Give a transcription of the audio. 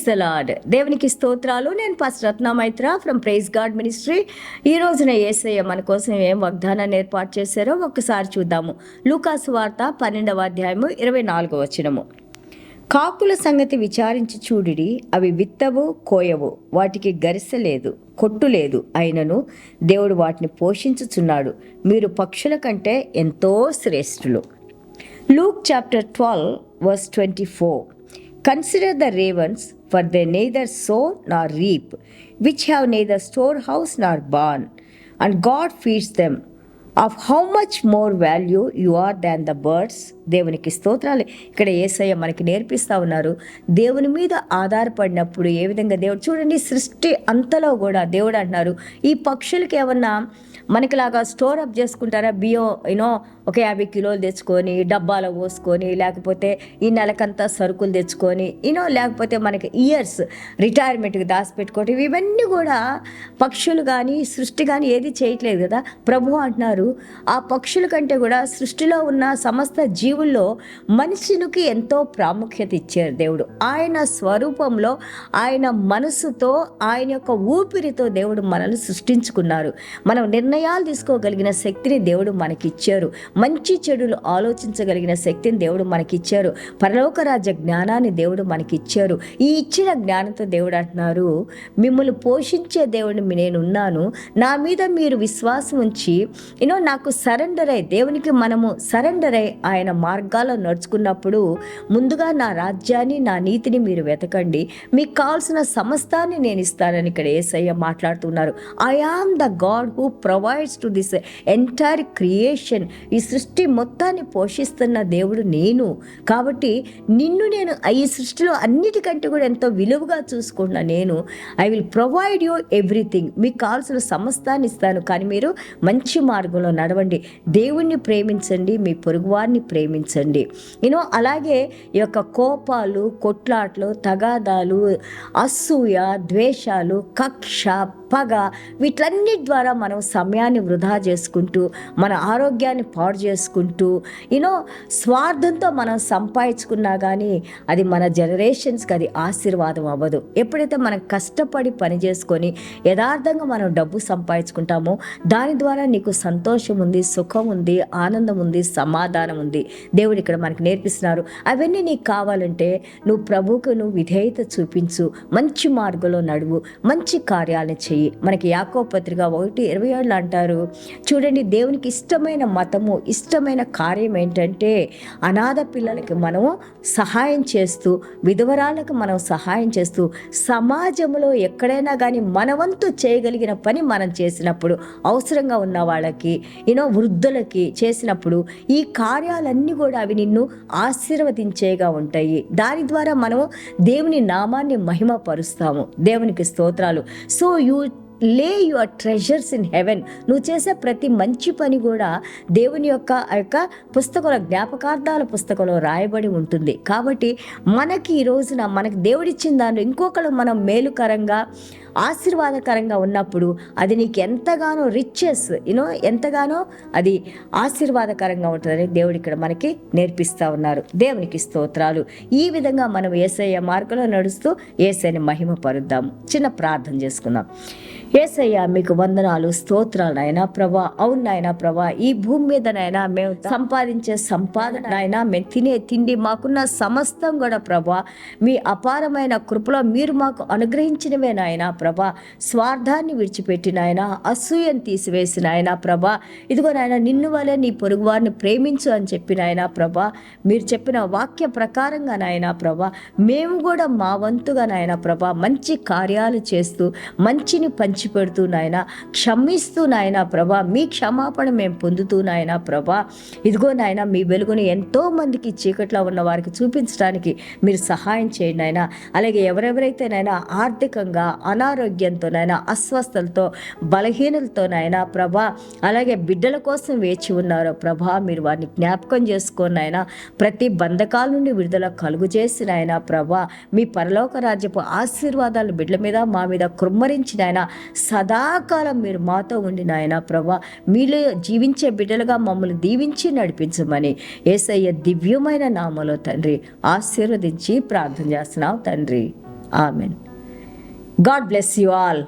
Praise the lord. దేవునికి స్తోత్రాలు. నేను pastor Ratna Maitra from praise God ministry. ఈ రోజున యేసయ్య మన కోసం ఏం వాగ్దానాన్ని ఏర్పాటు చేశారో ఒక్కసారి చూద్దాము. లూకాసు వార్త 12వ అధ్యాయము 24వ వచనము. కాకుల సంగతి విచారించి చూడిడి, అవి విత్తవు కోయవు, వాటికి గరిసె లేదు, కొట్టు లేదు, అయినను దేవుడు వాటిని పోషించుచున్నాడు. మీరు పక్షుల కంటే ఎంతో శ్రేష్ఠులు. Luke chapter 12 verse 24. Consider the ravens, for they neither sow nor reap, which have neither storehouse nor barn, and God feeds them. Of how much more value you are than the birds. దేవునికి స్తోత్రాలు. ఇక్కడ యేసయ్య మనకి నేర్పిస్తూ ఉన్నారు. దేవుని మీద ఆధారపడినప్పుడు ఏ విధంగా దేవుడు చూడండి, సృష్టి అంతలో కూడా దేవుడు అంటున్నారు, ఈ పక్షులకి ఏమన్నా మనకిలాగా స్టోర్ అప్ చేసుకుంటారా? బియ్యం ఒక 50 కిలోలు తెచ్చుకొని డబ్బాలో పోసుకొని, లేకపోతే ఈ నెలకంతా సరుకులు తెచ్చుకొని లేకపోతే మనకి ఇయర్స్ రిటైర్మెంట్కి దాచిపెట్టుకోవటం, ఇవన్నీ కూడా పక్షులు కానీ సృష్టి కానీ ఏది చేయట్లేదు కదా. ప్రభు అంటున్నారు, ఆ పక్షుల కంటే కూడా సృష్టిలో ఉన్న సమస్త జీవుల్లో మనుషునికి ఎంతో ప్రాముఖ్యత ఇచ్చారు దేవుడు. ఆయన స్వరూపంలో, ఆయన మనసుతో, ఆయన యొక్క ఊపిరితో దేవుడు మనల్ని సృష్టించుకున్నారు. మనం నిర్ణయాలు తీసుకోగలిగిన శక్తిని దేవుడు మనకిచ్చారు. మంచి చెడులు ఆలోచించగలిగిన శక్తిని దేవుడు మనకిచ్చారు. పరలోక రాజ్య జ్ఞానాన్ని దేవుడు మనకిచ్చారు. ఈ ఇచ్చిన జ్ఞానంతో దేవుడు అంటున్నారు, మిమ్మల్ని పోషించే దేవుడిని నేనున్నాను. నా మీద మీరు విశ్వాసం ఉంచి నాకు సరెండర్ అయ్యి, దేవునికి మనము సరెండర్ అయ్యి ఆయన మార్గాల్లో నడుచుకున్నప్పుడు, ముందుగా నా రాజ్యాన్ని, నా నీతిని మీరు వెతకండి, మీకు కావాల్సిన సమస్తాన్ని నేను ఇస్తానని ఇక్కడ యేసయ్య మాట్లాడుతున్నారు. I am the God who provides to this entire creation. ఈ సృష్టి మొత్తాన్ని పోషిస్తున్న దేవుడు నేను. కాబట్టి నిన్ను నేను ఈ సృష్టిలో అన్నిటికంటే కూడా ఎంతో విలువగా చూసుకున్న నేను, I will provide you everything. మీకు కావాల్సిన సమస్తాన్ని ఇస్తాను, కానీ మీరు మంచి మార్గంలో నడవండి, దేవుణ్ణి ప్రేమించండి, మీ పొరుగువారిని ప్రేమించండి. అలాగే ఈ యొక్క కోపాలు, కొట్లాట్లు, తగాదాలు, అసూయ, ద్వేషాలు, కక్ష, పగ, వీటన్నిటి ద్వారా మనం సమయాన్ని వృధా చేసుకుంటూ, మన ఆరోగ్యాన్ని పాడు చేసుకుంటూ, స్వార్థంతో మనం సంపాదించుకున్నా కానీ అది మన జనరేషన్స్కి అది ఆశీర్వాదం అవ్వదు. ఎప్పుడైతే మనం కష్టపడి పని చేసుకొని యథార్థంగా మనం డబ్బు సంపాదించుకుంటామో, దాని ద్వారా నీకు సంతోషం ఉంది, సుఖం ఉంది, ఆనందం ఉంది, సమాధానం ఉంది. దేవుడు ఇక్కడ మనకు నేర్పిస్తున్నారు. అవన్నీ నీకు కావాలంటే నువ్వు ప్రభువుకు నువ్వు విధేయత చూపించు, మంచి మార్గంలో నడువు, మంచి కార్యాలను చెయ్యి. మనకి యాకోబు పత్రిక 1:27 అంటారు, చూడండి, దేవునికి ఇష్టమైన మతము, ఇష్టమైన కార్యం ఏంటంటే అనాథ పిల్లలకి మనము సహాయం చేస్తూ, విధవరాలకు మనం సహాయం చేస్తూ, సమాజంలో ఎక్కడైనా కానీ మనవంతు చేయగలిగిన పని మనం చేసినప్పుడు, అవసరంగా ఉన్న వాళ్ళకి వృద్ధులకి చేసినప్పుడు, ఈ కార్యాలన్నీ కూడా అవి నిన్ను ఆశీర్వదించేగా ఉంటాయి. దాని ద్వారా మనము దేవుని నామాన్ని మహిమపరుస్తాము. దేవునికి స్తోత్రాలు. సో యూ లే యువర్ ట్రెజర్స్ ఇన్ హెవెన్. నువ్వు చేసే ప్రతి మంచి పని కూడా దేవుని యొక్క పుస్తకంలో, జ్ఞాపకార్థాల పుస్తకంలో రాయబడి ఉంటుంది. కాబట్టి మనకి ఈ రోజున మనకి దేవుడిచ్చిన దానిలో ఇంకొకరు మనం మేలుకరంగా, ఆశీర్వాదకరంగా ఉన్నప్పుడు అది నీకు ఎంతగానో రిచెస్, ఎంతగానో అది ఆశీర్వాదకరంగా ఉంటుందని దేవుడు ఇక్కడ మనకి నేర్పిస్తూ ఉన్నారు. దేవునికి స్తోత్రాలు. ఈ విధంగా మనం యేసయ్య మార్గంలో నడుస్తూ యేసయ్యని మహిమపరుద్దాము. చిన్న ప్రార్థన చేసుకుందాం. యేసయ్య, మీకు వందనాలు, స్తోత్రాలు నాయనా ప్రభా. అవును నాయనా ప్రభా, ఈ భూమి మీద నాయనా మేము సంపాదించే సంపాదన నాయనా, మేము తినే తిండి, మాకున్న సమస్తం కూడా ప్రభా మీ అపారమైన కృపలో మీరు మాకు అనుగ్రహించినవే నాయనా ప్రభా. స్వార్థాన్ని విడిచిపెట్టి నాయనా, అసూయను తీసివేసిన నాయనా ప్రభా, ఇదిగో నాయన నిన్ను వలె నీ పొరుగు వారిని ప్రేమించు అని చెప్పి నాయనా ప్రభా, మీరు చెప్పిన వాక్య ప్రకారంగా నాయనా ప్రభా, మేము కూడా మా వంతుగా నాయనా ప్రభా మంచి కార్యాలు చేస్తూ, మంచిని పంచిపెడుతూ నాయనా, క్షమిస్తూ నాయనా ప్రభా, మీ క్షమాపణ మేము పొందుతూ నాయనా ప్రభా, ఇదిగో నాయనా మీ వెలుగుని ఎంతో మందికి చీకట్లో ఉన్న వారికి చూపించడానికి మీరు సహాయం చేయండి నాయనా. అలాగే ఎవరెవరైతే నాయనా ఆర్థికంగా, అనారోగ్యంతో నాయనా, అస్వస్థలతో, బలహీనలతో నాయనా ప్రభా, అలాగే బిడ్డల కోసం వేచి ఉన్నారో ప్రభా, మీరు వారిని జ్ఞాపకం చేసుకోండి నాయనా. ప్రతి బంధకాల నుండి విడుదల కలుగు చేసి నాయనా ప్రభా, మీ పరలోక రాజ్యపు ఆశీర్వాదాలు బిడ్డల మీద, మా మీద కృమ్మరించి నాయనా, సదాకాలం మీరు మాతో ఉండి నాయనా ప్రభా, మీలో జీవించే బిడ్డలుగా మమ్మల్ని దీవించి నడిపించమని యేసయ్య దివ్యమైన నామములో తండ్రి ఆశీర్వదించి ప్రార్థన చేస్తున్నాం తండ్రి. Amen. God bless you all.